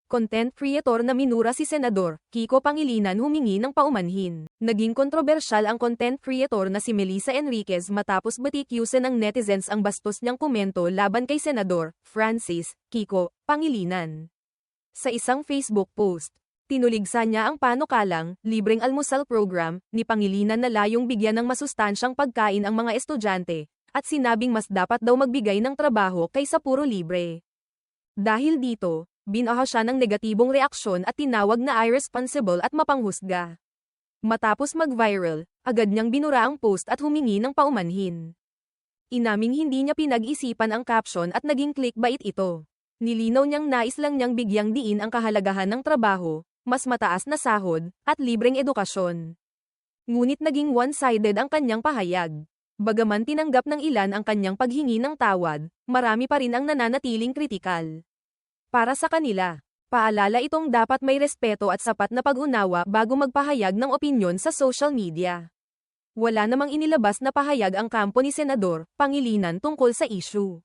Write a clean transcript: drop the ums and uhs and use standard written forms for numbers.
Content creator na minura si Senador Kiko Pangilinan humingi ng paumanhin. Naging kontrobersyal ang content creator na si Melissa Enriquez matapos batikyusan ng netizens ang bastos niyang komento laban kay Senador Francis Kiko Pangilinan. Sa isang Facebook post, tinuligsa niya ang panukalang libreng almusal program ni Pangilinan na layong bigyan ng masustansyang pagkain ang mga estudyante, at sinabing mas dapat daw magbigay ng trabaho kaysa puro libre. Dahil dito, binaha siya ng negatibong reaksyon at tinawag na irresponsible at mapanghusga. Matapos mag-viral, agad niyang binura ang post at humingi ng paumanhin. Inaming hindi niya pinag-isipan ang caption at naging clickbait ito. Nilinaw niyang nais lang niyang bigyang diin ang kahalagahan ng trabaho, mas mataas na sahod, at libreng edukasyon. Ngunit naging one-sided ang kanyang pahayag. Bagaman tinanggap ng ilan ang kanyang paghingi ng tawad, marami pa rin ang nananatiling kritikal. Para sa kanila, paalala itong dapat may respeto at sapat na pag-unawa bago magpahayag ng opinyon sa social media. Wala namang inilabas na pahayag ang kampo ni Senador Pangilinan tungkol sa issue.